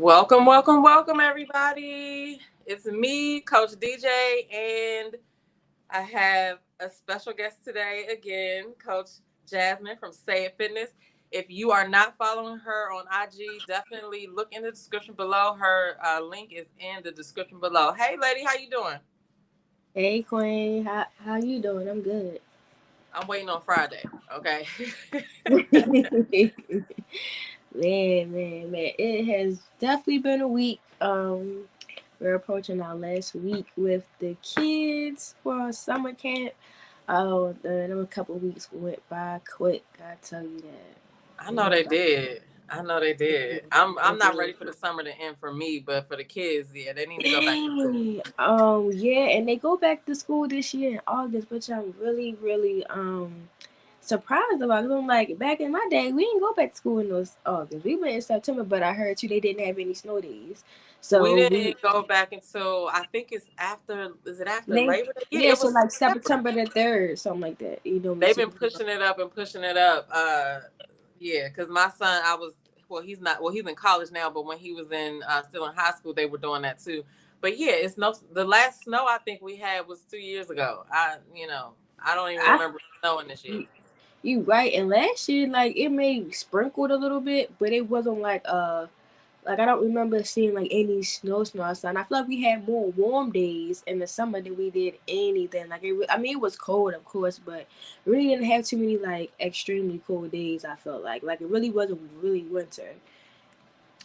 Welcome, welcome, welcome, everybody. It's me, Coach DJ, and I have a special guest today again, Coach Jasmine from Say It Fitness. If you are not following her on IG, definitely look in the description below. Her link is in the description below. Hey, lady, how you doing? Hey Queen, how you doing? I'm good. I'm waiting on Friday. Okay. Man. It has definitely been a week. We're approaching our last week with the kids for our summer camp. Oh, a couple of weeks went by quick. I tell you that. I They know went they by. did. I know they did. I'm not ready for the summer to end for me, but for the kids, yeah, they need to go back to school. Dang. Yeah, and they go back to school this year in August, which I'm really surprised about. 'Cause I'm like, back in my day, we didn't go back to school in those August. We went in September, but I heard too they didn't have any snow days. We So we didn't go back until I think it's after. Is it after they Labor Day? Yeah, yeah, it so was like September. September the 3rd, something like that. You know, we They've been typically pushing it up and pushing it up. Yeah, because my son, I was well, he's not well, he's in college now, but when he was in still in high school, they were doing that too. But yeah, it's no. The last snow I think we had was 2 years ago. I don't even I remember snowing this year. you right. And last year, like it may sprinkled a little bit, but it wasn't like I don't remember seeing like any snow outside. And I feel like we had more warm days in the summer than we did anything. I mean, it was cold, of course, but we really didn't have too many like extremely cold days. I felt like it really wasn't really winter.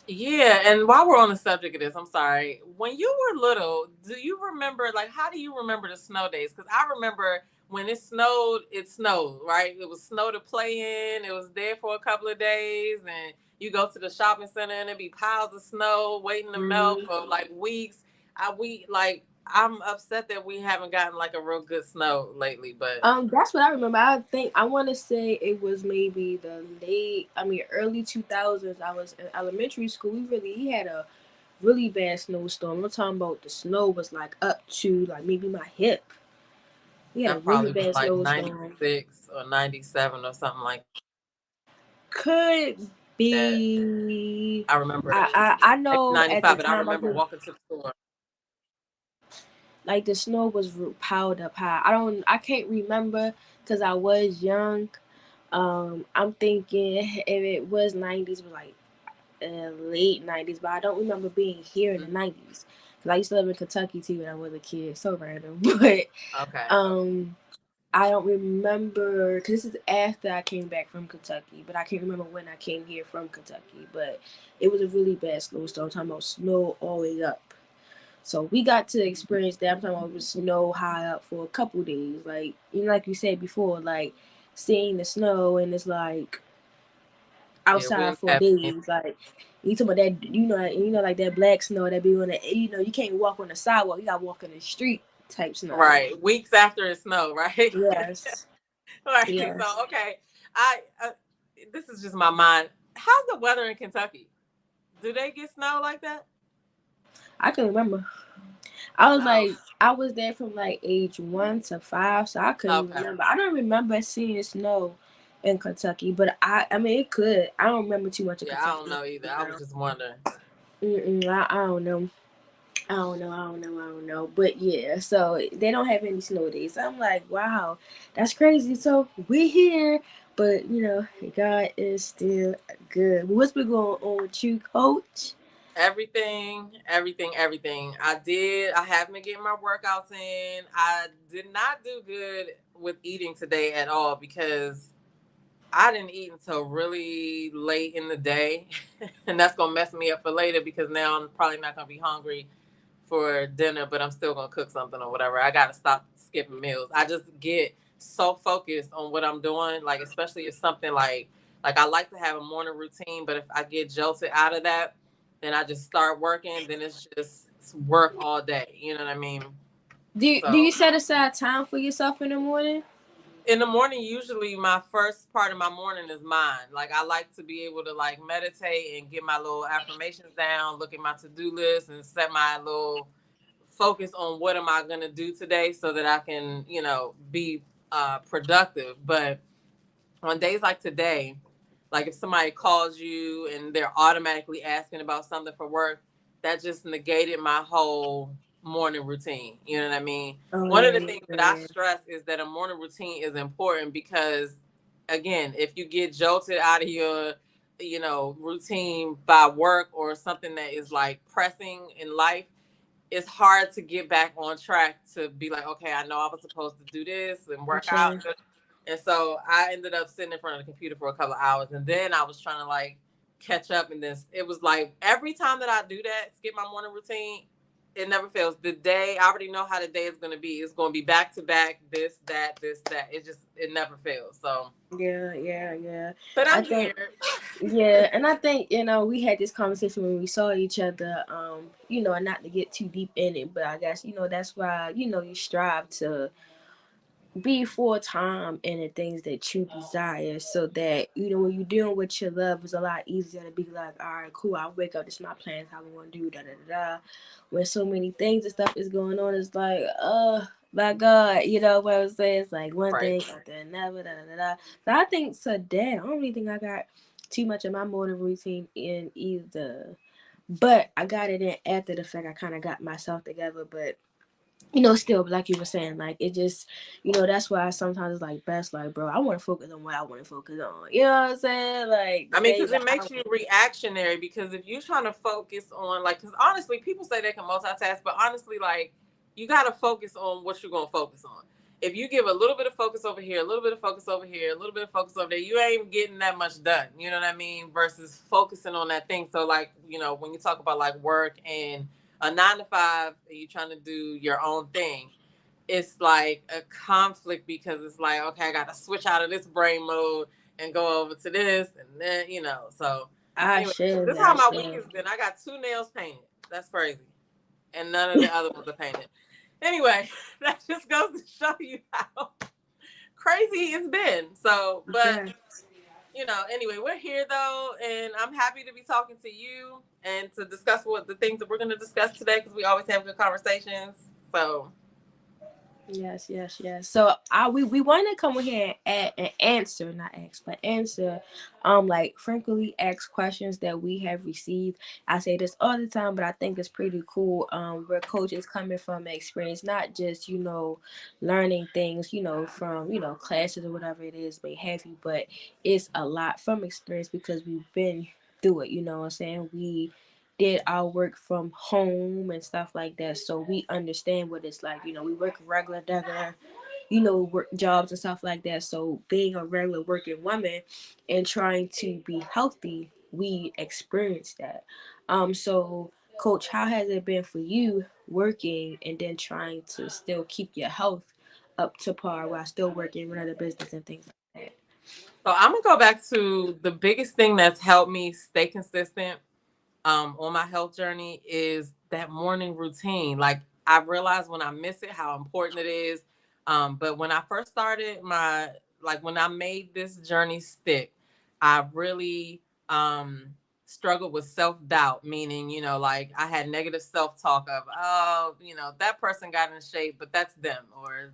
Yeah, and while we're on the subject of this, I'm sorry. When you were little, do you remember like how do you remember the snow days? Because I remember when it snowed, right? It was snow to play in. It was there for a couple of days, and you go to the shopping center and it'd be piles of snow waiting to melt Mm-hmm. for like weeks. I'm upset that we haven't gotten like a real good snow lately, but That's what I remember. I think I want to say it was maybe early 2000s. I was in elementary school. We had a really bad snowstorm. I'm talking about the snow was like up to like maybe my hip. We had a that really probably was bad like snowstorm. 96 or 97 or something like Could that. be. I remember I maybe know at the 95, but I time I remember could walking to the store. like the snow was piled up high. I can't remember because I was young. I'm thinking if it was 90s, it was like late 90s, but I don't remember being here in the Mhm. 90s because I used to live in Kentucky too when I was a kid. So random, but Okay. um. I don't remember because this is after I came back from Kentucky, but I can't remember when I came here from Kentucky. But it was a really bad snowstorm. I'm talking about snow all the way up. So we got to experience that. I'm talking about snow high up for a couple days. Like like you said before, like seeing the snow and it's like Yeah, we outside didn't for have days. any. Like you talking about that, like that black snow that be on the, you can't walk on the sidewalk. You gotta walk in the street type snow. Right. Weeks after it snowed, right? Yes, Right. yes. So, okay. I this is just my mind. How's the weather in Kentucky? Do they get snow like that? I can remember. I was Oh, like, I was there from like age 1 to 5, so I couldn't okay. remember. I don't remember seeing snow in Kentucky, but I mean, it could. I don't remember too much of Yeah, I Kentucky. don't know either. I was just wondering. I don't know. I don't know. But yeah, so they don't have any snow days. I'm like, wow, that's crazy. So we're here, but God is still good. What's been going on with you, Coach? Everything. I have been getting my workouts in. I did not do good with eating today at all because I didn't eat until really late in the day. And that's going to mess me up for later because now I'm probably not going to be hungry for dinner, but I'm still going to cook something or whatever. I got to stop skipping meals. I just get so focused on what I'm doing, like especially if something like I like to have a morning routine, but if I get jolted out of that, then I just start working, then it's work all day. You know what I mean? Do So you set aside time for yourself in the morning? in the morning, usually my first part of my morning is mine. Like I like to be able to like meditate and get my little affirmations down, look at my to-do list and set my little focus on what am I going to do today so that I can, be productive. But on days like today, Like if somebody calls you and they're automatically asking about something for work, that just negated my whole morning routine. You know what I mean? Oh One of yeah, the yeah, things that I yeah. stress is that a morning routine is important because, again, if you get jolted out of your, routine by work or something that is like pressing in life, it's hard to get back on track to be like, okay, I know I was supposed to do this and For work out. sure. And so I ended up sitting in front of the computer for a couple of hours. And then I was trying to like catch up. And this, it was like every time that I do that, skip my morning routine, it never fails. The day, I already know how the day is going to be. It's going to be back to back, this, that, this, that. It never fails. So, Yeah, yeah, yeah. but I I'm think here. yeah, and I think we had this conversation when we saw each other. And not to get too deep in it, but I guess that's why you strive to be full time in the things that you desire, so that when you're doing what you love, it's a lot easier to be like, all right, cool. I wake up. This is my plans. How we want to do da da da da. When so many things and stuff is going on, it's like, my God, what I'm saying? It's like one Right. thing after another, da da da da. So I think today, I don't really think I got too much of my morning routine in either, but I got it in after the fact. I kind of got myself together, but still, like you were saying, like it just, that's why sometimes it's like best, like, bro, I want to focus on what I want to focus on. You know what I'm saying? Like the I mean, things because that it I makes you reactionary. Because if you're trying to focus on, like, because honestly, people say they can multitask, but honestly, like, you got to focus on what you're going to focus on. If you give a little bit of focus over here, a little bit of focus over here, a little bit of focus over there, you ain't getting that much done. You know what I mean? Versus focusing on that thing. So, like, when you talk about like work and a 9 to 5, and you're trying to do your own thing, it's like a conflict because it's like, okay, I got to switch out of this brain mode and go over to this and then, so I anyway, share this is that. how I my week share. has been. I got 2 nails painted. That's crazy. And none of the other ones are painted. Anyway, that just goes to show you how crazy it's been. So, but Yeah. anyway, we're here though, and I'm happy to be talking to you and to discuss what the things that we're going to discuss today because we always have good conversations. So, Yes, yes, yes. So we want to come here and answer, not ask, but answer, like frequently asked questions that we have received. I say this all the time, but I think it's pretty cool. Where coach is coming from experience, not just learning things, from classes or whatever it is may have you, but it's a lot from experience because we've been through it. You know what I'm saying? We did our work from home and stuff like that, so we understand what it's like. We work regular work jobs and stuff like that. So being a regular working woman and trying to be healthy, we experience that. So coach, how has it been for you working and then trying to still keep your health up to par while still working, running a business and things like that? so I'm gonna go back to the biggest thing that's helped me stay consistent on my health journey is that morning routine. Like I realized when I miss it how important it is. But when I first started when I made this journey stick, I really struggled with self-doubt, meaning, like I had negative self-talk of, oh, that person got in shape, but that's them. Or,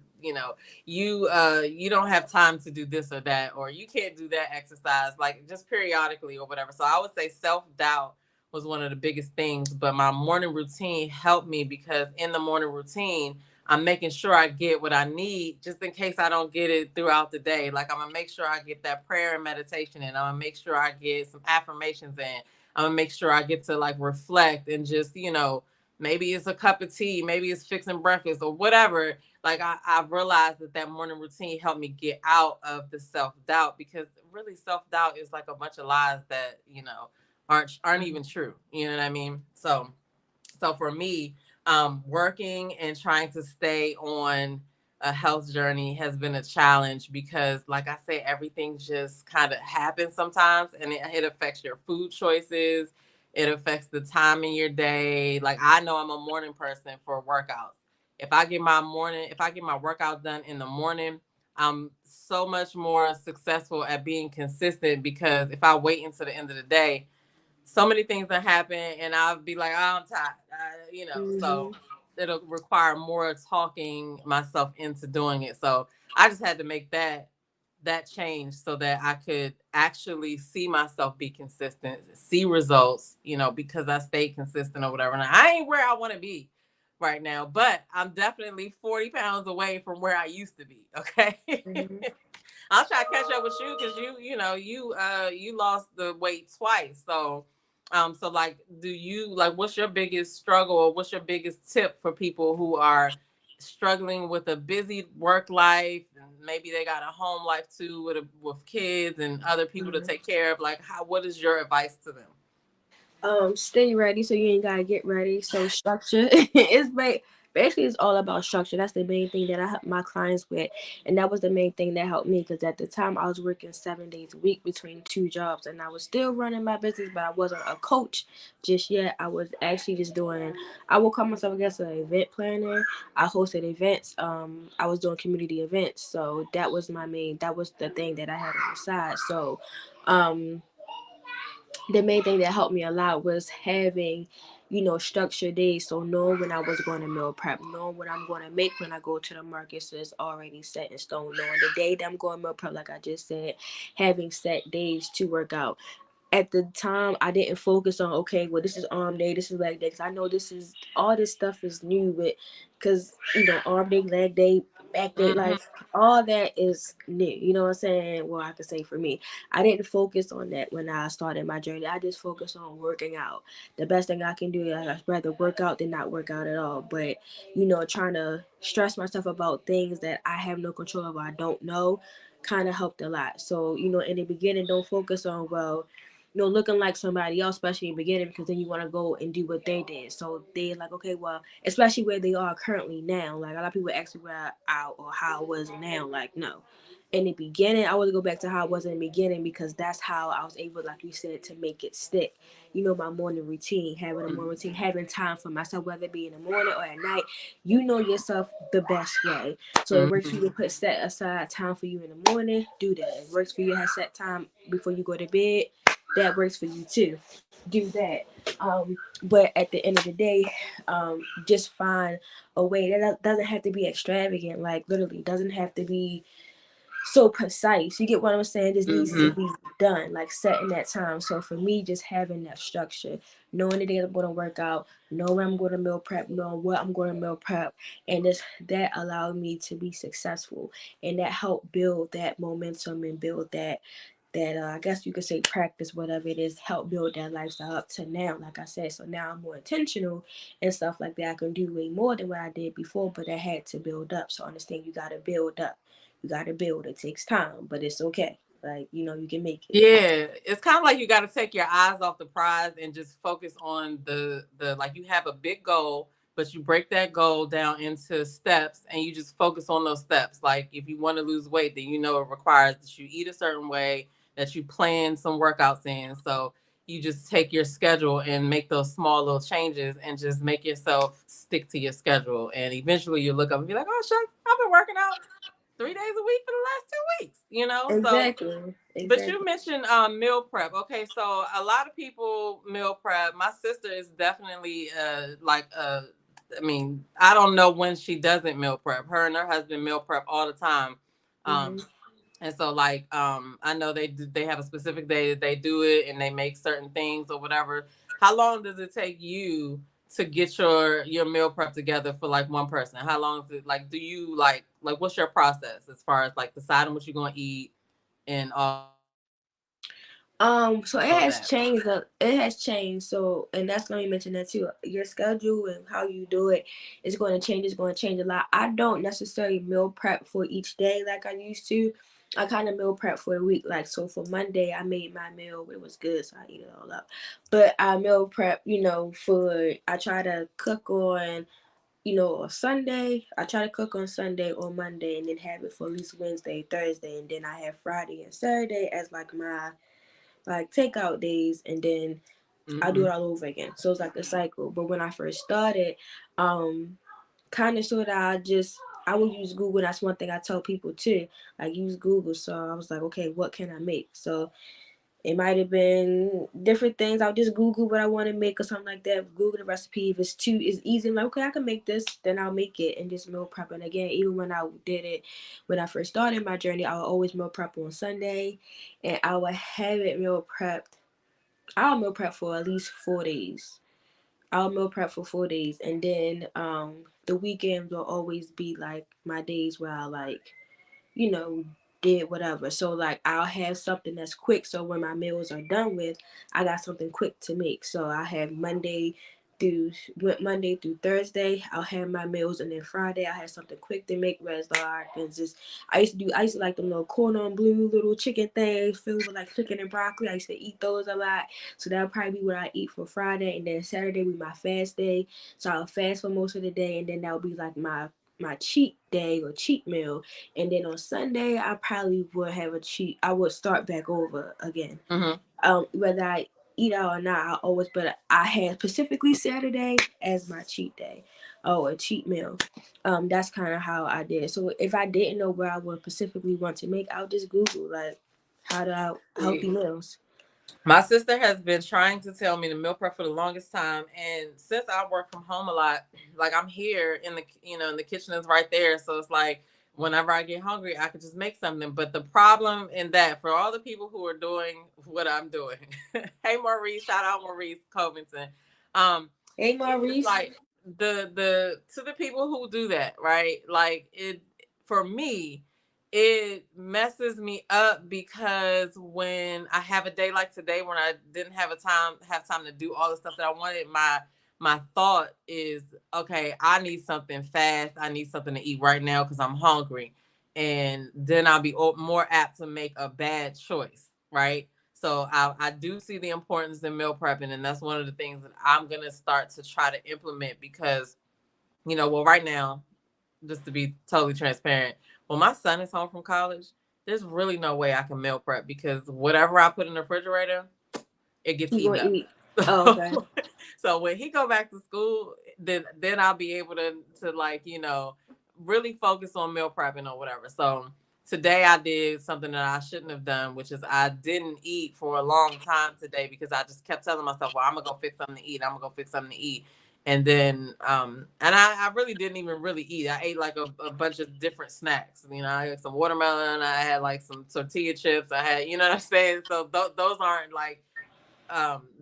you don't have time to do this or that, or you can't do that exercise, like just periodically or whatever. So I would say self-doubt was one of the biggest things. But my morning routine helped me because in the morning routine, I'm making sure I get what I need just in case I don't get it throughout the day. Like I'm gonna make sure I get that prayer and meditation in. I'm gonna make sure I get some affirmations in. I'm gonna make sure I get to like reflect and just, maybe it's a cup of tea, maybe it's fixing breakfast or whatever. Like I realized that morning routine helped me get out of the self-doubt because really self-doubt is like a bunch of lies that, aren't even true. You know what I mean? So for me, working and trying to stay on a health journey has been a challenge because, like I say, everything just kind of happens sometimes, and it affects your food choices. It affects the time in your day. Like I know I'm a morning person for workouts. If I get my workout done in the morning, I'm so much more successful at being consistent because if I wait until the end of the day, so many things that happen and I'll be like, oh, I'm tired, so Mm-hmm. it'll require more talking myself into doing it. So I just had to make that that change so that I could actually see myself be consistent, see results, because I stayed consistent or whatever. And I ain't where I want to be right now, but I'm definitely 40 pounds away from where I used to be. Okay. Mhm. I'll try to catch up with you because you lost the weight twice. So like, do you like, what's your biggest struggle, or what's your biggest tip for people who are struggling with a busy work life, and maybe they got a home life too, with kids and other people to Mhm. take care of? Like, what is your advice to them? Stay ready so you ain't gotta get ready. So structure basically it's all about structure. That's the main thing that I help my clients with, and that was the main thing that helped me because at the time I was working 7 days a week between two jobs, and I was still running my business, but I wasn't a coach just yet. I was actually just doing. I will call myself, I guess, an event planner. I hosted events. I was doing community events, so that was my main. That was the thing that I had on the side. So, um the main thing that helped me a lot was having, structured days. So knowing when I was going to meal prep, knowing what I'm going to make when I go to the market, so it's already set in stone. Knowing the day that I'm going to meal prep, like I just said, having set days to work out. At the time I didn't focus on, okay, well, this is arm day, this is leg day, because I know this is all this stuff is new with, because arm day, leg day, back day, Mm-hmm. like all that is new, you know what I'm saying? Well, I could say for me, I didn't focus on that when I started my journey. I just focused on working out. The best thing I can do is I'd rather work out than not work out at all. But trying to stress myself about things that I have no control over, I don't know, kind of helped a lot. So in the beginning, don't focus on, well, looking like somebody else, especially in the beginning, because then you want to go and do what they did. So they like, okay, well, especially where they are currently now. Like a lot of people ask me where I or how I was now. Like, no. In the beginning, I would go back to how I was in the beginning because that's how I was able, like you said, to make it stick. My morning routine, having a morning routine, having time for myself, whether it be in the morning or at night. You know yourself the best way. So it works for Mm-hmm. you to put set aside time for you in the morning. Do that. It works for you to have set time before you go to bed. That works for you too. Do that. But at the end of the day, just find a way that doesn't have to be extravagant. Like literally, doesn't have to be so precise. You get what I'm saying? This needs to Mm-hmm. be done, like setting that time. So for me, just having that structure, knowing the day I'm going to work out, knowing I'm going to meal prep, knowing what I'm going to meal prep, and this that allowed me to be successful, and that helped build that momentum and build that I guess you could say practice, whatever it is, help build that lifestyle up to now. Like I said, so now I'm more intentional and stuff like that. I can do way more than what I did before, but I had to build up. So understand, you got to build up. You got to build. It takes time, but it's okay. Like you can make it. Yeah, it's kind of like you got to take your eyes off the prize and just focus on the like, you have a big goal, but you break that goal down into steps and you just focus on those steps. Like if you want to lose weight, then it requires that you eat a certain way, that you plan some workouts in. So you just take your schedule and make those small little changes and just make yourself stick to your schedule. And eventually you look up and be like, oh, shucks, I've been working out 3 days a week for the last 2 weeks, So Exactly. but you Exactly. mentioned meal prep. Okay, so a lot of people meal prep. My sister is definitely I mean, I don't know when she doesn't meal prep. Her and her husband meal prep all the time. Um, Hmm. and so like I know they have a specific day that they do it and they make certain things or whatever. How long does it take you to get your meal prep together for like one person? How long is it, like, do you like what's your process as far as like deciding what you're going to eat and all that? So it has changed. It has changed. So, and that's let me mention that too. Your schedule and how you do it is going to change. It's going to change a lot. I don't necessarily meal prep for each day like I used to. I kind of meal prep for a week. Like so, for Monday, I made my meal. It was good, so I eat it all up. But I meal prep. For I try to cook on. A Sunday. I try to cook on Sunday or Monday, and then have it for at least Wednesday, Thursday, and then I have Friday and Saturday as like my like takeout days, and then I do Mm-hmm. it all over again. So it's like a cycle. But when I first started, kind of sort of I would use Google. That's one thing I tell people too. Like use Google. So I was like, okay, what can I make? So It might have been different things. I'll just Google what I want to make or something like that. Google the recipe. If it's easy, I'm like, okay, I can make this, then I'll make it and just meal prep. And again, even when I did it, when I first started my journey, I would always meal prep on Sunday, and I would have it meal prepped. I'll meal prep for at least 4 days. I'll meal prep for 4 days, and then the weekends will always be like my days where I like, you know, did whatever. So like I'll have something that's quick. So when my meals are done with, I got something quick to make. So I have through Monday through Thursday, I'll have my meals, and then Friday I have something quick to make. Whereas like it's just I used to like them little corn on blue little chicken things filled with like chicken and broccoli. I used to eat those a lot. So that'll probably be what I eat for Friday, and then Saturday will be my fast day. So I'll fast for most of the day, and then that'll be like my cheat day or cheat meal. And then on Sunday, I probably would have a cheat. I would start back over again. Mm-hmm. Whether I eat out or not, I always. But I had specifically Saturday as my cheat day, a cheat meal. That's kind of how I did it. So if I didn't know what I would specifically want to make, I'll just Google like how to healthy meals. My sister has been trying to tell me to meal prep for the longest time, and since I work from home a lot, like I'm here in the in the kitchen is right there, so it's like whenever I get hungry, I could just make something. But the problem in that for all the people who are doing what I'm doing, hey Maurice, shout out Maurice Covington, um, Hey it's Maurice, like the to the people who do that, right? Like it for me it messes me up because when I have a day like today when I didn't have time to do all the stuff that I wanted, my thought is, okay, I need something fast. I need something to eat right now because I'm hungry. And then I'll be more apt to make a bad choice, right? So I do see the importance in meal prepping, and that's one of the things that I'm gonna start to try to implement because, well, right now, just to be totally transparent, when my son is home from college, there's really no way I can meal prep because whatever I put in the refrigerator, it gets you eaten gonna up. eat? Oh, okay. So when he go back to school, then I'll be able to like, really focus on meal prepping or whatever. So today I did something that I shouldn't have done, which is I didn't eat for a long time today because I just kept telling myself, well, I'm gonna go fix something to eat. I'm gonna go fix something to eat. And then and I really didn't even really eat. I ate like a bunch of different snacks. I had some watermelon, I had like some tortilla chips, I had, you know what I'm saying? So those aren't like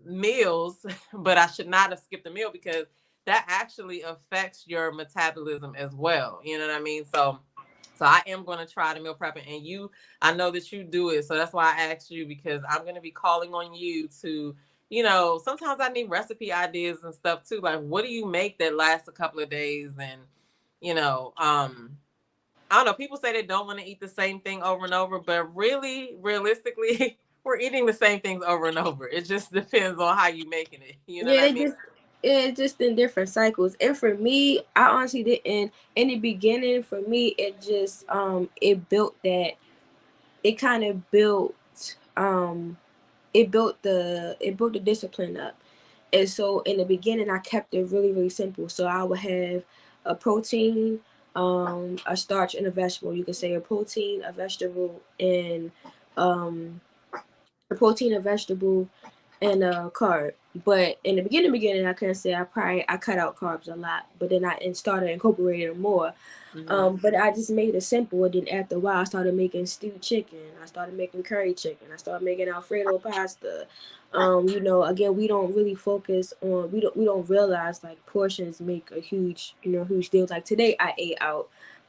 meals, but I should not have skipped a meal because that actually affects your metabolism as well. You know what I mean? So I am going to try the meal prepping, and I know that you do it. So that's why I asked you, because I'm going to be calling on you to, sometimes I need recipe ideas and stuff too. Like, what do you make that lasts a couple of days? And, you know, um, I don't know. People say they don't want to eat the same thing over and over, but really, realistically, we're eating the same things over and over. It just depends on how you making it. You know what Yeah, I mean? it's just in different cycles. And for me, I honestly didn't in the beginning. For me, it built that it kind of it built the discipline up. And so in the beginning, I kept it really really simple. So I would have a protein, a starch, and a vegetable. You could say a protein, a vegetable, and um a protein, a vegetable, and a carb. But in the beginning, I couldn't say I cut out carbs a lot, but then I started incorporating them more. Mm-hmm. But I just made it simple. And then after a while, I started making stewed chicken. I started making curry chicken. I started making Alfredo pasta. Again, we don't really focus on we don't realize like portions make a huge deal. Like today, I ate out,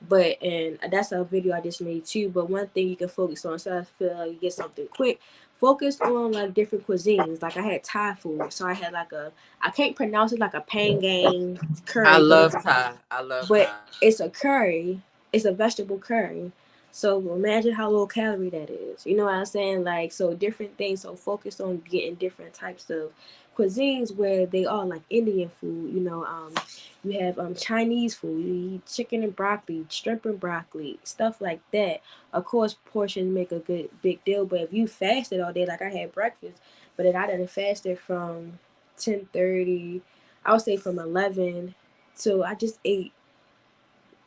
and that's a video I just made too. But one thing you can focus on, so I feel like you get something quick. Focus on like different cuisines. Like I had Thai food, so I had like I can't pronounce it, like a pangang I curry, but love Thai. I love but Thai. it's a curry. It's a vegetable curry. So imagine how low calorie that is. You know what I'm saying? Like, so different things. So focus on getting different types of cuisines where they are like Indian food. You have Chinese food. You eat chicken and broccoli, shrimp and broccoli, stuff like that. Of course, portions make a good big deal. But if you fasted all day, like I had breakfast, but then I didn't fasted from 10:30. I would say from 11 till I just ate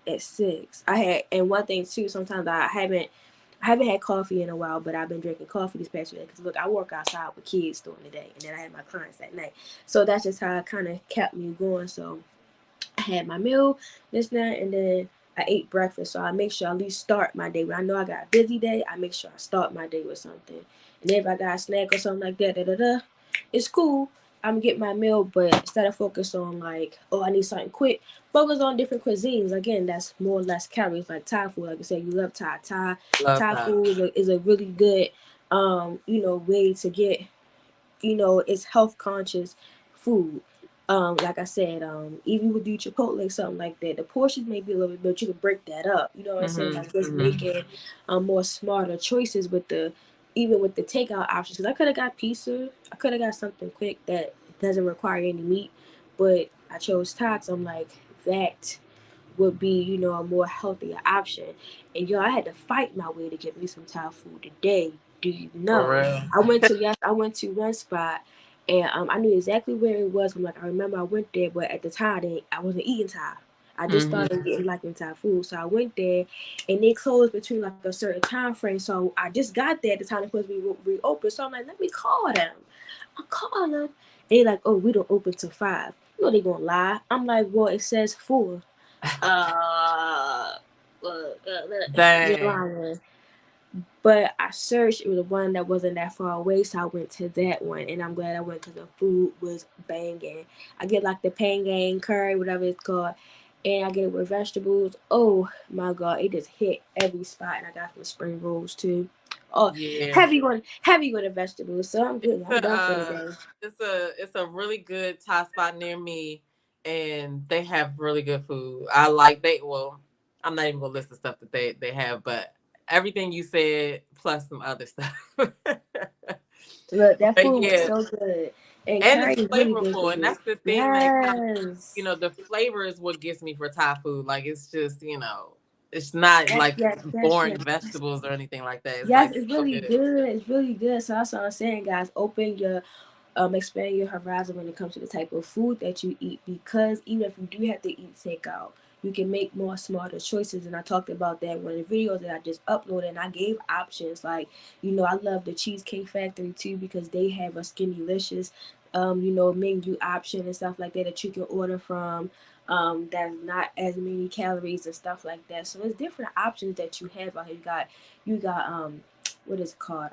at 6. I had, and one thing too, sometimes I haven't. I haven't had coffee in a while, but I've been drinking coffee this past week because look, I work outside with kids during the day, and then I have my clients at night. So that's just how it kind of kept me going. So I had my meal, this, that, and then I ate breakfast. So I make sure I at least start my day. When I know I got a busy day, I make sure I start my day with something. And then if I got a snack or something like that, it's cool. I'm getting my meal, but instead of focus on like, oh, I need something quick, focus on different cuisines. Again, that's more or less calories. Like Thai food, like I said, you love Thai. Love Thai that. food is a really good, way to get, it's health conscious food. Like I said, even with do Chipotle, something like that, the portions may be a little bit, but you can break that up. You know what I'm saying? Mhm. Like just Mhm. making more smarter choices with even with the takeout options. Because I could have got pizza, I could have got something quick that doesn't require any meat, but I chose tots. I'm like that would be, a more healthier option. And yo, I had to fight my way to get me some Thai food today. Do you For know? real. I went to one spot, and I knew exactly where it was. I'm like, I remember I went there, but at the time I wasn't eating Thai. I just started Mhm. getting liking Thai food, so I went there, and they closed between like a certain time frame. So I just got there at the time they're supposed to be reopened. So I'm like, let me call them. I call them. They like, oh, we don't open till 5. You know they gonna lie. I'm like, well, it says 4. Uh, you're Dang. lying. But I searched. It was the one that wasn't that far away, so I went to that one, and I'm glad I went because the food was banging. I get like the pangang curry, whatever it's called, and I get it with vegetables. Oh my god, it just hit every spot, and I got some spring rolls too. Oh, Yeah. heavy on the vegetables. So I'm good. I'm done for the Uh, day. it's a really good Thai spot near me, and they have really good food. I like they well, I'm not even gonna list the stuff that they have, but everything you said plus some other stuff. Look, that But food was yeah, so good, and and curry it's is really good for flavorful, and you. that's the thing that kind of Yes. the flavor is what gets me for Thai food. Like it's just it's not Yes, like yes, yes, boring yes. vegetables or anything like that. It's Yes, like it's so really good. good. It's really good. So that's what I'm saying, guys. Open your expand your horizon when it comes to the type of food that you eat, because even if you do have to eat takeout, you can make more smarter choices. And I talked about that in one of the videos that I just uploaded, and I gave options like, I love the Cheesecake Factory too, because they have a skinny licious menu option and stuff like that you can order from, that's not as many calories and stuff like that. So there's different options that you have out here. You got what is it called,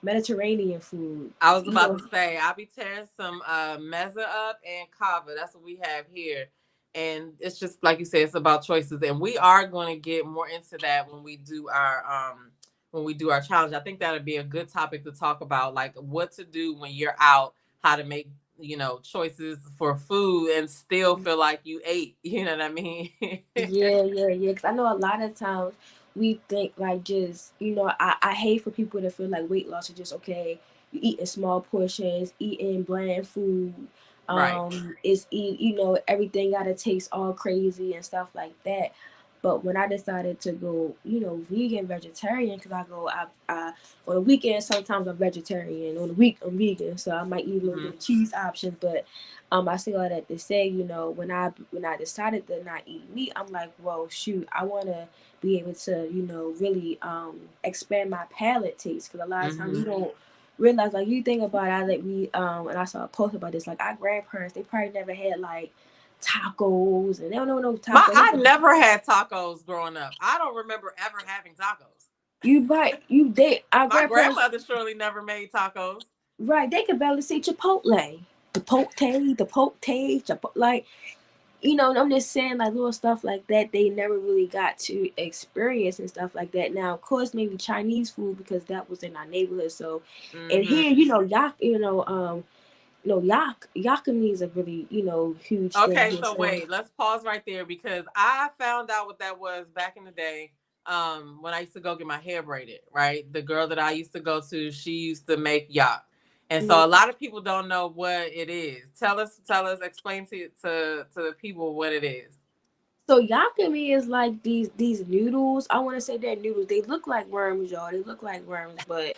Mediterranean food. I was about to say I'll be tearing some mezza up and kava. That's what we have here. And it's just like you said, it's about choices. And we are going to get more into that when we do our challenge. I think that would be a good topic to talk about, like what to do when you're out, how to make, choices for food and still feel like you ate. You know what I mean? Yeah, yeah, yeah. Because I know a lot of times we think like just, I hate for people to feel like weight loss is just okay. You eat in small portions, eating bland food. Right. It's everything gotta taste all crazy and stuff like that. But when I decided to go, vegan, vegetarian, because I on the weekend sometimes I'm vegetarian, on the week I'm vegan, so I might eat a little Hmm. bit of cheese options, but I say all that to say, when I decided to not eat meat, I'm like, well, shoot, I want to be able to, really expand my palate taste, because a lot of times Hmm. we don't realize, like, you think about it, like and I saw a post about this, like our grandparents, they probably never had like tacos, and they don't know no I tacos. never had tacos growing up. I don't remember ever having tacos. Our My grandparents, grandmother surely never made tacos. right? They could barely say Chipotle, like, I'm just saying, like, little stuff like that, they never really got to experience and stuff like that. Now, of course, maybe Chinese food, because that was in our neighborhood. So, and Hmm. here, Yakumi is a really, huge thing Okay, here. so So, wait, let's pause right there because I found out what that was back in the day. When I used to go get my hair braided, right? The girl that I used to go to, she used to make yak. And so a mhm. lot of people don't know what it is. Tell us, explain to the people what it is. So Yakumi is like these noodles. I want to say they're noodles. They look like worms, y'all. They look like worms, but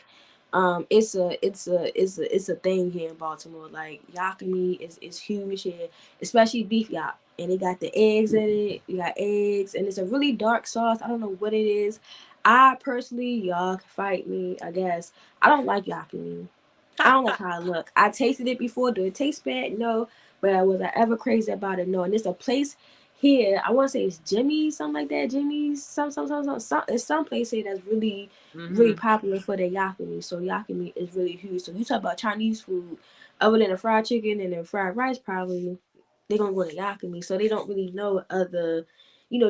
it's a thing here in Baltimore. Like Yakumi is huge here, especially beef yak, and it got the eggs in it. You got eggs, and it's a really dark sauce. I don't know what it is. I personally, y'all can fight me, I guess. I don't like Yakumi. I don't like how it look. I tasted it before. Do it taste bad? No. But was I ever crazy about it? No. And there's a place here. I want to say it's Jimmy's, something like that. Jimmy's, some. It's some place here that's really, really Hmm. popular for their yakumi. So yakumi is really huge. So you talk about Chinese food, other than the fried chicken and the fried rice, probably they're gonna go to yakumi. So they don't really know other,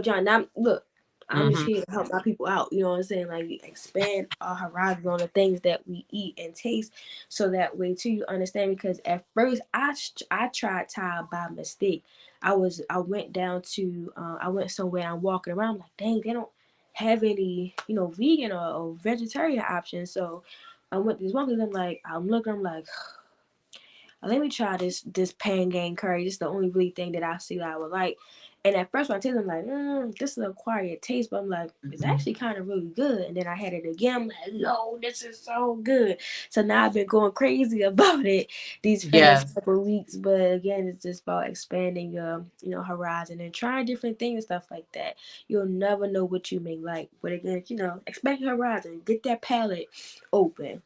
John. Now look, I'm just Hmm. here to help my people out. You know what I'm saying? Like expand our horizons on the things that we eat and taste, so that way too you understand. Because at first I tried Thai by mistake. I went down to I went somewhere. I'm walking around. I'm like, dang, they don't have any vegan or vegetarian options. So I went to this one because I'm like I'm looking. I'm like, let me try this pangang curry. This is the only really thing that I see that I would like. And at first when I tasted, I'm like, this is an acquired taste, but I'm like, it's Hmm. actually kind of really good. And then I had it again. I'm like, no, this is so good. So now I've been going crazy about it these past Yes. couple of weeks. But again, it's just about expanding your horizon and trying different things and stuff like that. You'll never know what you may like. But again, expand your horizon, get that palate open.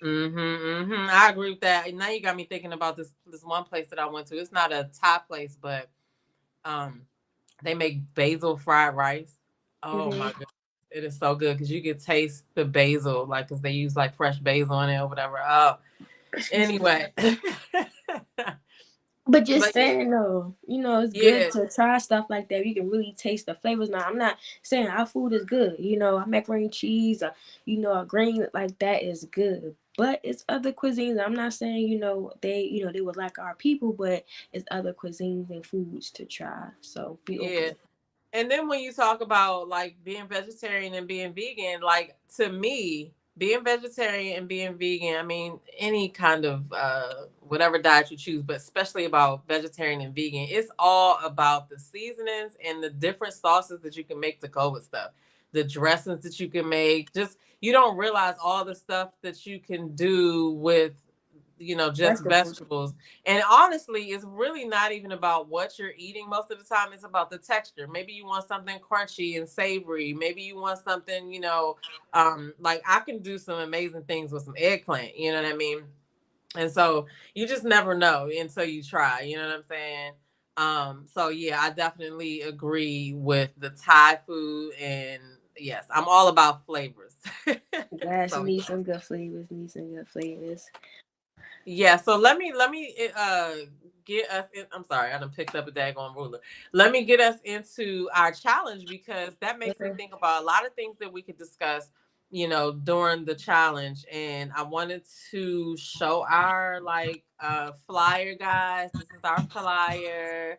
I agree with that. Now you got me thinking about this one place that I went to. It's not a Thai place, but um, they make basil fried rice. Oh Hmm. my goodness, it is so good because you can taste the basil, like because they use like fresh basil in it or whatever. Oh, Excuse me. anyway, But just but saying though, it's good yeah, to try stuff like that. You can really taste the flavors. Now, I'm not saying our food is good. Our macaroni and cheese, or, a grain like that is good. But it's other cuisines. I'm not saying, they would like our people, but it's other cuisines and foods to try. So be yeah. open. And then when you talk about like being vegetarian and being vegan, like to me, being vegetarian and being vegan, I mean, any kind of whatever diet you choose, but especially about vegetarian and vegan, it's all about the seasonings and the different sauces that you can make to go with stuff. The dressings that you can make. Just you don't realize all the stuff that you can do with just Vegetables. vegetables. And honestly, it's really not even about what you're eating most of the time. It's about the texture. Maybe you want something crunchy and savory. Maybe you want something, like I can do some amazing things with some eggplant, you know what I mean? And so you just never know until you try, you know what I'm saying? So yeah, I definitely agree with the Thai food, and yes, I'm all about flavors. Yes, So need some good flavors. Need some good flavors. yeah, so let me get us in. I'm sorry, I done picked up a daggone ruler. Let me get us into our challenge because that makes me Okay. think about a lot of things that we could discuss, during the challenge. And I wanted to show our flyer, guys. This is our flyer.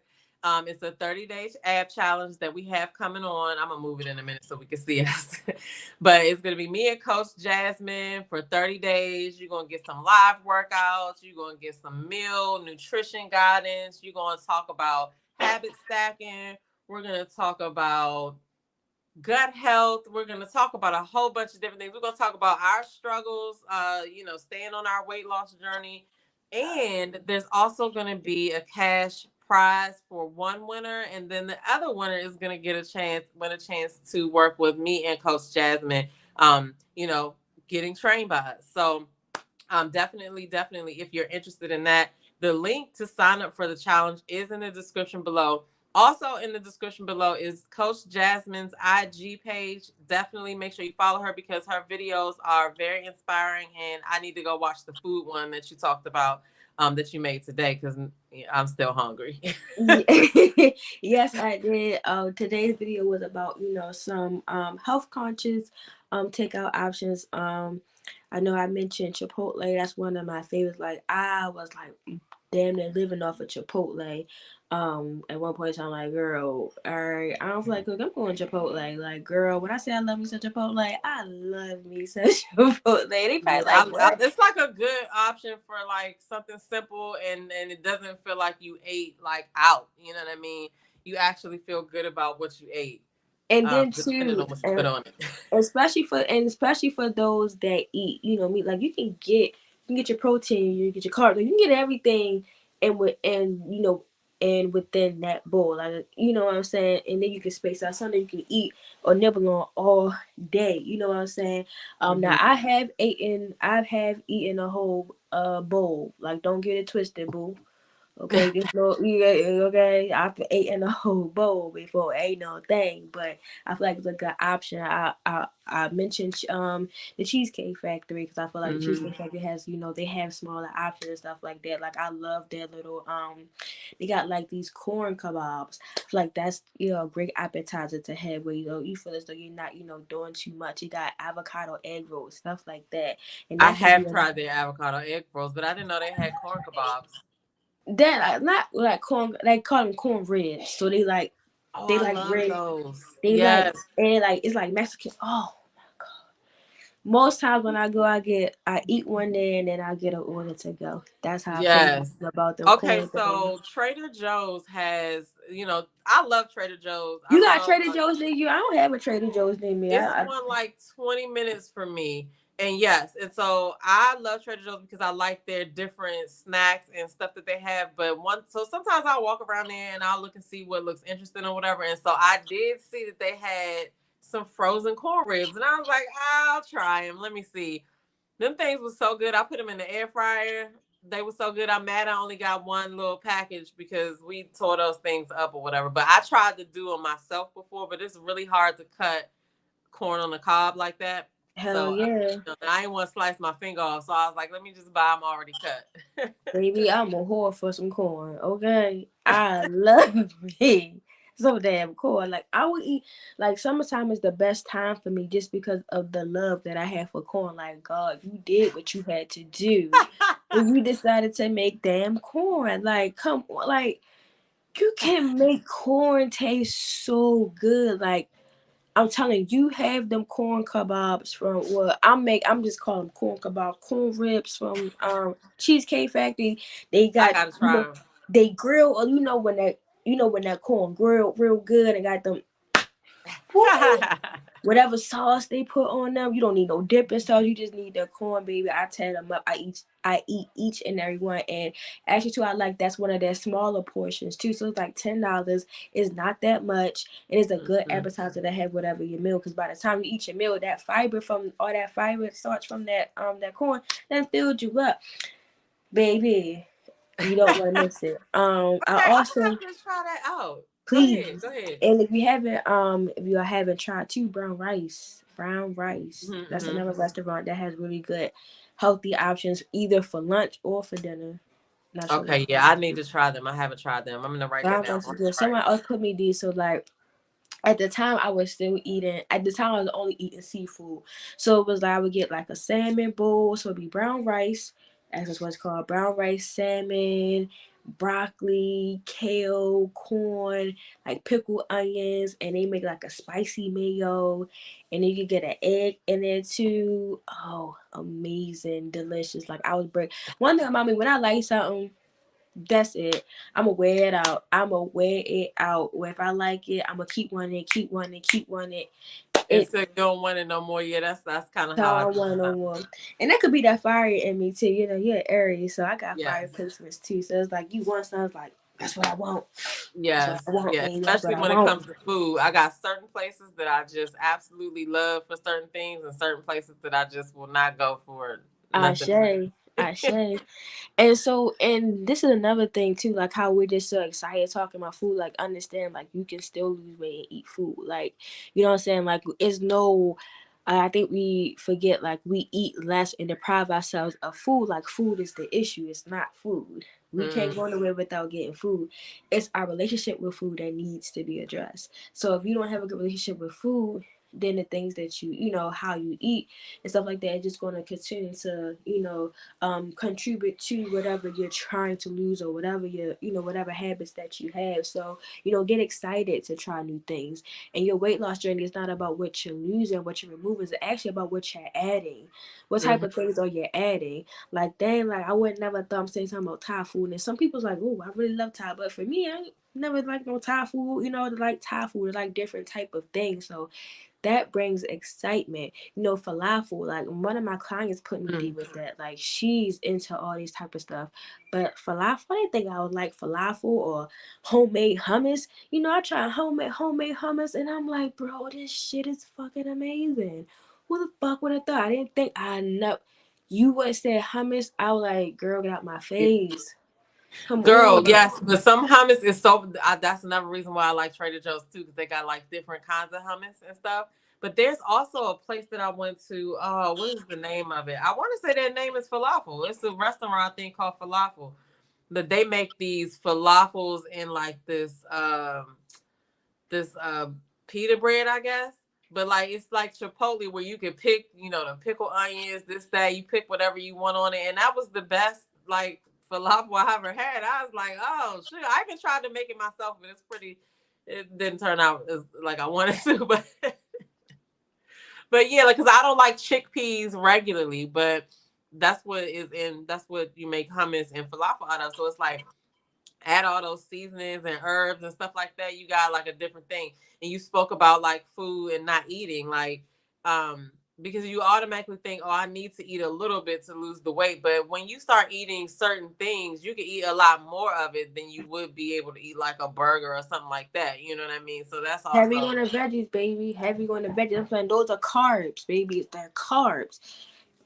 It's a 30-day ab challenge that we have coming on. I'm gonna move it in a minute so we can see us. But it's gonna be me and Coach Jasmine for 30 days. You're gonna get some live workouts, you're gonna get some meal nutrition guidance, you're gonna talk about habit stacking, we're gonna talk about gut health, we're gonna talk about a whole bunch of different things. We're gonna talk about our struggles, staying on our weight loss journey. And there's also gonna be a cash prize for one winner, and then the other winner is gonna get a chance to work with me and Coach Jasmine, um, you know, getting trained by us. So definitely, if you're interested in that, the link to sign up for the challenge is in the description below. Also, in the description below is Coach Jasmine's IG page. Definitely make sure you follow her because her videos are very inspiring. And I need to go watch the food one that you talked about, that you made today, because I'm still hungry. Yes, I did. Today's video was about some health conscious takeout options. I know I mentioned Chipotle. That's one of my favorites. Like I was like damn near living off of Chipotle. At one point I'm like, girl, all right, I don't feel like cooking. I'm going Chipotle. Like, girl, when I say I love me some Chipotle, I love me some Chipotle. They probably Yeah, like, what? it's like a good option for like something simple, and it doesn't feel like you ate like out. You know what I mean? You actually feel good about what you ate, And then depending too, on what you put on it. especially for those that eat meat, like you can get your protein, you can get your carbs, like, you can get everything, and with and and within that bowl, like, you know what I'm saying, and then you can space out something you can eat or nibble on all day. You know what I'm saying? Now Hmm. I have eaten a whole bowl. Like, don't get it twisted, boo. Okay, just no, yeah, okay. I've eaten a whole bowl before, ain't no thing, but I feel like it's a good option. I mentioned the Cheesecake Factory because I feel like the Hmm. Cheesecake Factory has, they have smaller options and stuff like that. Like, I love their little they got like these corn kebabs. I feel like that's, a great appetizer to have where, you feel as though you're not, doing too much. You got avocado egg rolls, stuff like that, and I that could be have a tried their avocado egg rolls, but I didn't know they had corn kebabs. that not like corn. They call them corn ribs. So Oh, they I like love red. those. They like Yes, and like it's like Mexican. Oh, most times when I go, I eat one day and then I get an order to go. That's how I feel yes. about them Okay, corn kebabs. so Trader Joe's has, I love Trader Joe's. I You don't got know. Trader Joe's near you? I don't have a Trader Joe's near me. It's one like 20 minutes from me. And yes, and so I love Trader Joe's because I like their different snacks and stuff that they have. But so sometimes I'll walk around there and I'll look and see what looks interesting or whatever. And so I did see that they had some frozen corn ribs, and I was like, I'll try them. Let me see. Them things was so good. I put them in the air fryer. They were so good. I'm mad I only got one little package because we tore those things up or whatever. But I tried to do them myself before, but it's really hard to cut corn on the cob like that. Hell So yeah. I didn't want to slice my finger off. So I was like, let me just buy them already cut. Baby, I'm a whore for some corn. Okay, I love me so damn corn. Like, I would eat. Like, summertime is the best time for me just because of the love that I have for corn. Like, God, you did what you had to do, and you decided to make damn corn. Like, come on, like, you can make corn taste so good. Like, I'm telling you, have them corn kebabs from, I'm just calling them corn kebabs, corn ribs from Cheesecake Factory. They I got, gotta try them. they grill, or when that corn grilled real good and got them, woo, whatever sauce they put on them. You don't need no dipping sauce. You just need the corn, baby. I tear them up. I eat each and every one. And actually, too, I like that's one of their smaller portions too. So it's like $10. It's not that much, and it's a good Mhm. appetizer to have whatever your meal. Because by the time you eat your meal, that fiber from all that fiber starts from that corn, then filled you up, baby. You don't want to miss it. I Okay, I'm also, gonna have to try that out. Go ahead. please. Go ahead. And if you haven't tried too, brown rice. That's Mm-hmm. another restaurant that has really good healthy options either for lunch or for dinner. Not sure which Okay, yeah, one. I need to try them. I haven't tried them. I'm gonna write that Brown down rice is right. good. Right. Someone else put me these, so like at the time I was still eating. At the time I was only eating seafood, so it was like I would get like a salmon bowl. So it'd be brown rice, as it's what's called, brown rice, salmon, broccoli, kale, corn, like pickled onions, and they make like a spicy mayo, and then you can get an egg in there too. Oh, amazing, delicious! Like, I was break. One thing about me, when I like something, that's it. I'ma wear it out. I'ma wear it out. Or if I like it, I'ma keep wanting it, keep wanting it, keep wanting it. It Until you don't want it no more. Yeah, that's kind of so how I I don't feel want no sometimes. more. And that could be that fire in me too. You're Aries, so I got fire Yes. placements too. So it's like you want something, it's like that's what I want. That's what Yes, I want, yeah. baby. That's what Especially I when it want. comes to food, I got certain places that I just absolutely love for certain things, and certain places that I just will not go for nothing. Ashe. Ashe. And this is another thing too, like how we're just so excited talking about food. Like, understand, like, you can still lose weight and eat food. Like, you know what I'm saying? Like, it's no, I think we forget, like, we eat less and deprive ourselves of food. Like, food is the issue. It's not food. We can't Mm, go nowhere without getting food. It's our relationship with food that needs to be addressed. So if you don't have a good relationship with food, then the things that how you eat and stuff like that, is just going to continue to, contribute to whatever you're trying to lose, or whatever whatever habits that you have. So, get excited to try new things. And your weight loss journey is not about what you're losing, what you're removing. It's actually about what you're adding. What type hmm. of things are you adding? Like, dang, like, I would never thought I'm saying something about Thai food. And some people's like, oh, I really love Thai. But for me, I ain't. never liked no Thai food. They like Thai food, they like different type of things. So that brings excitement. Falafel. Like one of my clients put me deep with that. Like she's into all these type of stuff. But falafel, I didn't think I would like falafel or homemade hummus. I tried homemade hummus, and I'm like, bro, this shit is fucking amazing. Who the fuck would have thought? I didn't think I know. You would have said hummus. I was like, girl, get out my face. Come Girl, on. yes, but some hummus is so. That's another reason why I like Trader Joe's too, because they got like different kinds of hummus and stuff. But there's also a place that I went to. Oh, what is the name of it? I want to say their name is Falafel. It's a restaurant thing called Falafel. But they make these falafels in like this pita bread, I guess. But like it's like Chipotle where you can pick, the pickled onions, this, that, you pick whatever you want on it. And that was the best like falafel I ever had. I was like, oh shit, I even tried to make it myself, but it didn't turn out as like I wanted to. But yeah, like because I don't like chickpeas regularly, but that's what you make hummus and falafel out of. So it's like add all those seasonings and herbs and stuff like that, you got like a different thing. And you spoke about like food and not eating, like because you automatically think, oh, I need to eat a little bit to lose the weight. But when you start eating certain things, you can eat a lot more of it than you would be able to eat like a burger or something like that. You know what I mean? So that's Heavy also on the veggies, baby. Heavy on the veggies. I'm saying those are carbs, baby. They're carbs.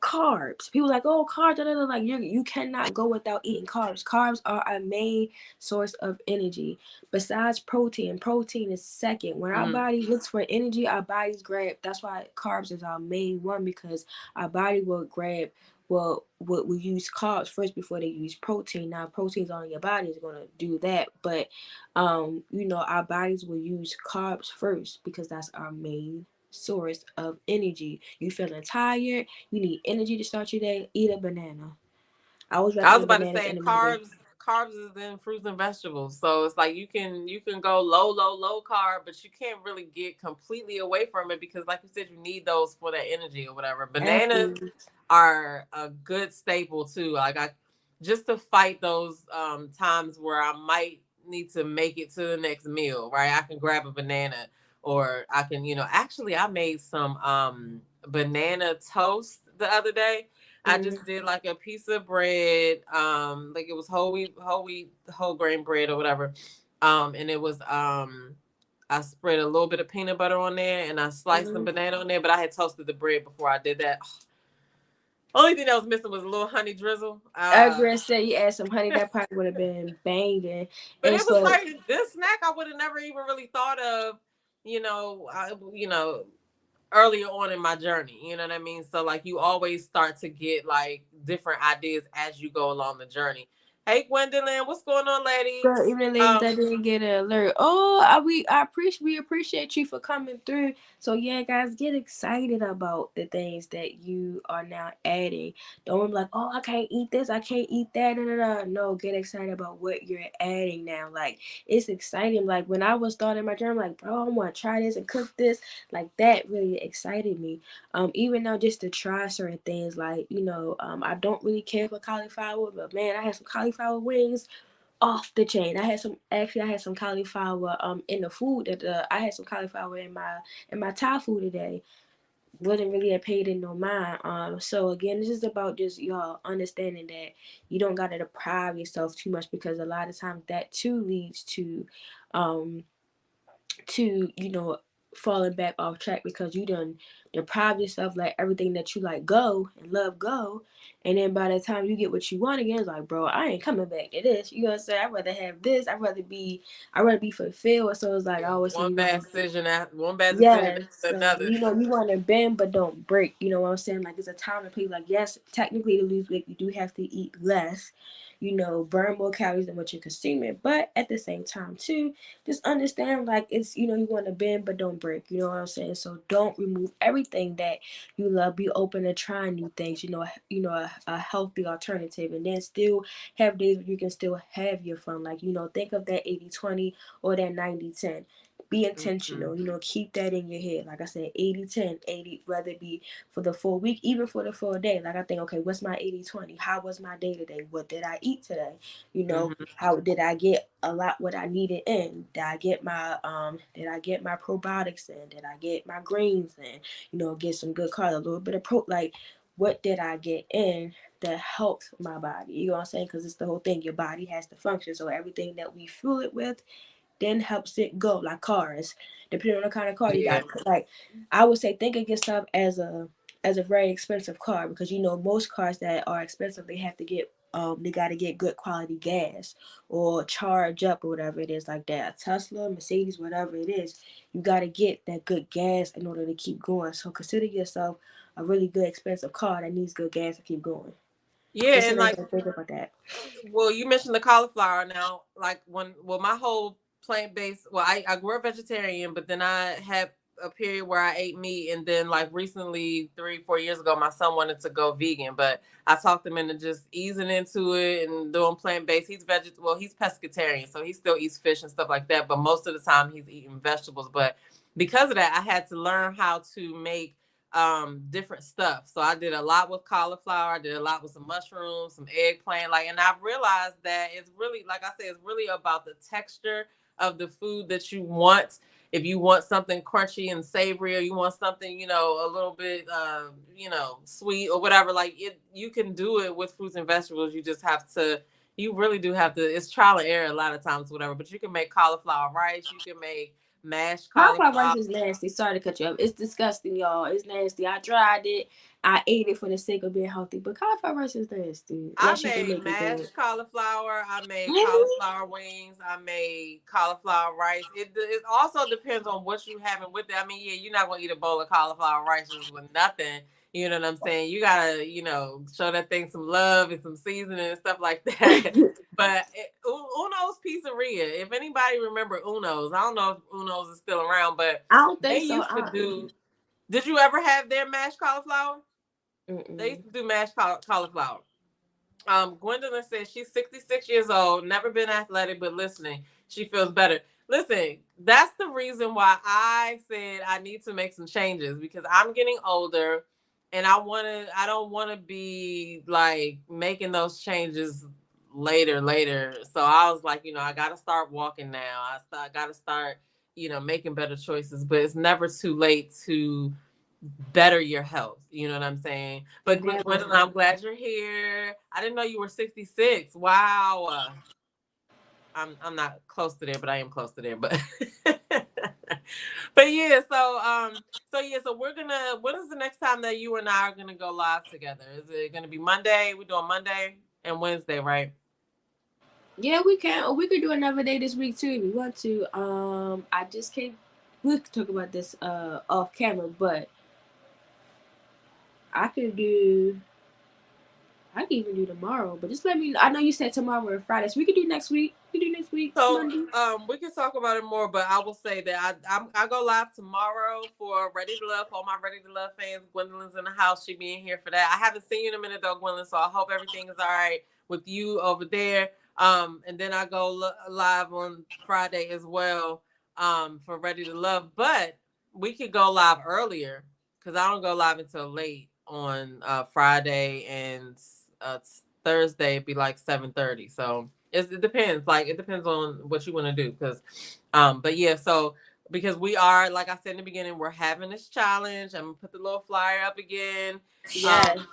Carbs. People like, oh, carbs. Da, da, da. Like you cannot go without eating carbs. Carbs are our main source of energy. Besides protein, protein is second. When our body looks for energy, our bodies grab. That's why carbs is our main one, because our body will grab. Well, we use carbs first before they use protein. Now, protein's on your body is gonna do that, but our bodies will use carbs first because that's our main source of energy. You feeling tired, you need energy to start your day, eat a banana. I always I was recommend about to bananas say in the morning. carbs is in fruits and vegetables. So it's like you can go low carb, but you can't really get completely away from it because like you said, you need those for that energy or whatever. Bananas Absolutely. are a good staple too. Like I just to fight those times where I might need to make it to the next meal, right? I can grab a banana or I can, actually I made some banana toast the other day. I Mm-hmm. just did like a piece of bread, like it was whole wheat, whole grain bread or whatever. And it was I spread a little bit of peanut butter on there and I sliced some Mm-hmm. banana on there, but I had toasted the bread before I did that. Only thing that was missing was a little honey drizzle. I agree. Say you add some honey, that probably would have been banging. But And it was so, like this snack I would have never even really thought of, earlier on in my journey. You know what I mean? So like you always start to get like different ideas as you go along the journey. Hey Gwendolyn, what's going on, lady? good evening, ladies. Um, That didn't get an alert. We appreciate you for coming through. So yeah, guys, get excited about the things that you are now adding. Don't be like, oh, I can't eat this, I can't eat that. No, get excited about what you're adding now. Like it's exciting. Like when I was starting my journey, I'm like, bro, I want to try this and cook this. Like that really excited me. Even now just to try certain things. Like I don't really care for cauliflower, but man, I had some cauliflower wings off the chain. I had some cauliflower in the food that I had some cauliflower in my Thai food today. Wasn't really a paid in no mind. So again, this is about just y'all understanding that you don't gotta deprive yourself too much, because a lot of times that too leads um to falling back off track, because you done deprive yourself, like everything that you like go and love go, and then by the time you get what you want again, it's like, bro, I ain't coming back to this. You know what I'm saying? I'd rather have this. I'd rather be fulfilled. So it's like I always say, one bad decision yes, after another. you want to bend but don't break. You know what I'm saying? Like it's a time and place. Like yes, technically to lose weight, you do have to eat less. Burn more calories than what you're consuming. But at the same time too, just understand like it's you want to bend but don't break. You know what I'm saying? So don't remove everything that you love. Be open to trying new things. A healthy alternative, and then still have days where you can still have your fun. Like think of that 80-20 or that 90-10. Be Mm-hmm. intentional, keep that in your head. Like I said, 80-10, 80, whether it be for the full week, even for the full day. Like I think, okay, what's my 80-20? How was my day today? What did I eat today? Mm-hmm. How did I get a lot what I needed in? Did I get my probiotics in? Did I get my greens in? Get some good carbs, a little bit of like what did I get in that helps my body? You know what I'm saying? Because it's the whole thing. Your body has to function. So everything that we fuel it with then helps it go, like cars. Depending on the kind of car you Yeah. got, like I would say, think of yourself as a very expensive car, because most cars that are expensive, they got to get good quality gas or charge up or whatever it is, like that. Tesla, Mercedes, whatever it is, you got to get that good gas in order to keep going. So consider yourself a really good expensive car that needs good gas to keep going. Yeah, Just and so that like, you think about that. well, you mentioned the cauliflower. Now, like my whole plant-based, well, I grew up vegetarian, but then I had a period where I ate meat, and then like recently, 3, 4 years ago, my son wanted to go vegan, but I talked him into just easing into it and doing plant-based. He's pescatarian, so he still eats fish and stuff like that, but most of the time he's eating vegetables. But because of that, I had to learn how to make different stuff. So I did a lot with cauliflower, I did a lot with some mushrooms, some eggplant, like, and I've realized that it's really, like I said, it's really about the texture of the food that you want. If you want something crunchy and savory, or you want something, a little bit sweet or whatever, like you can do it with fruits and vegetables. You really do have to, it's trial and error a lot of times, whatever, but you can make cauliflower rice, you can make mashed Cauliflower rice cauliflower. is nasty. Sorry to cut you off. It's disgusting, y'all. It's nasty. I tried it. I ate it for the sake of being healthy, but cauliflower rice is nasty. I Unless you can made make it good. mashed cauliflower. I made cauliflower wings. I made cauliflower rice. It also depends on what you having with it. I mean, yeah, you're not gonna eat a bowl of cauliflower rice just with nothing. You know what I'm saying? You gotta, show that thing some love and some seasoning and stuff like that. But Uno's Pizzeria. If anybody remember Uno's, I don't know if Uno's is still around, but I don't they think so. used to do. Did you ever have their mashed cauliflower? They Mm-mm. used to do mashed cauliflower. Gwendolyn says she's 66 years old, never been athletic, but listening, she feels better. Listen, that's the reason why I said I need to make some changes, because I'm getting older and I don't want to be like making those changes later. So I was like, I got to start walking now. I got to start, making better choices, but it's never too late to better your health. You know what I'm saying? But Never. Gwendolyn, I'm glad you're here. I didn't know you were 66. Wow. I'm not close to there, but I am close to there. But but yeah, so we're gonna, when is the next time that you and I are gonna go live together? Is it gonna be Monday? We're doing Monday and Wednesday, right? Yeah, we can. Or we could do another day this week too if we want to. I just can't. We could talk about this off camera, but I could do. I can even do tomorrow, but just let me. I know you said tomorrow or Friday, so we could do next week. We could do next week, So Monday. we can talk about it more, but I will say that I go live tomorrow for Ready to Love. For all my Ready to Love fans, Gwendolyn's in the house. She being here for that. I haven't seen you in a minute though, Gwendolyn. So I hope everything is all right with you over there. And then I go live on Friday as well. For Ready to Love, but we could go live earlier because I don't go live until late on Friday, and uh, Thursday it'd be like 7:30. So it depends. Like it depends on what you want to do. Because, but yeah. So because we are, like I said in the beginning, we're having this challenge. I'm gonna put the little flyer up again. Yes. Um,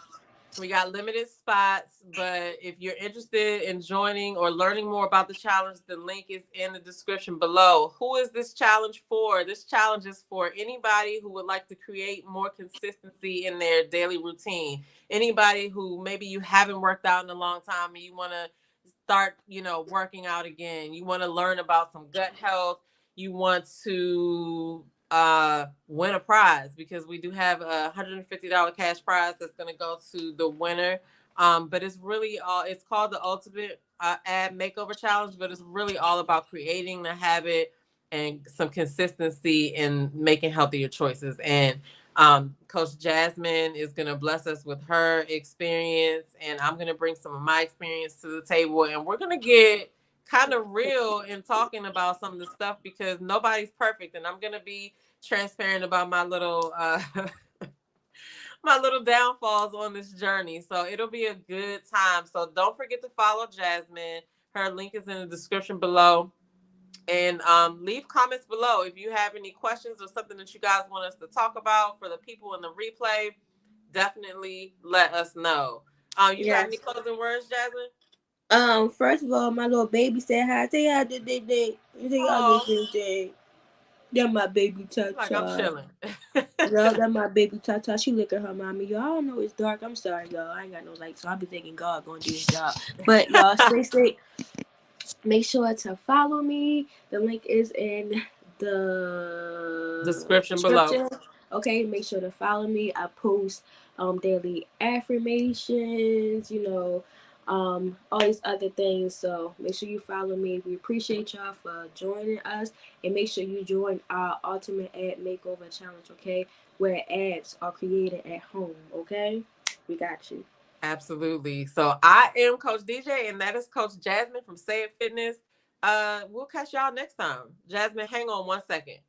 we got limited spots, but if you're interested in joining or learning more about the challenge, the link is in the description below. Who is this challenge for? This challenge is for anybody who would like to create more consistency in their daily routine. Anybody who maybe you haven't worked out in a long time and you want to start, working out again. You want to learn about some gut health. You want to win a prize, because we do have a $150 cash prize that's going to go to the winner. But it's really all, it's called the Ultimate Ab Makeover Challenge, but it's really all about creating the habit and some consistency in making healthier choices. And Coach Jasmine is going to bless us with her experience, and I'm going to bring some of my experience to the table, and we're going to get kind of real in talking about some of the stuff because nobody's perfect, and I'm gonna be transparent about my little my little downfalls on this journey. So it'll be a good time. So don't forget to follow Jasmine. Her link is in the description below. And leave comments below if you have any questions or something that you guys want us to talk about for the people in the replay. Definitely let us know. You got any Yes. closing words, Jasmine? First of all, my little baby said hi. Say hi, day. Say hi, Oh, day. That my baby like I'm Tata. chilling. No, that my baby Tata. She look at her mommy. Y'all, I don't know it's dark. I'm sorry, y'all. I ain't got no light, so I be thinking God gonna do his job. But y'all, stay safe. Make sure to follow me. The link is in the Description below. description. Okay, make sure to follow me. I post daily affirmations, all these other things. So make sure you follow me. We appreciate y'all for joining us, and make sure you join our Ultimate Ad Makeover Challenge, okay? Where ads are created at home, okay? We got you. Absolutely. So I am Coach DJ, and that is Coach Jasmine from Say It Fitness. We'll catch y'all next time. Jasmine, hang on 1 second.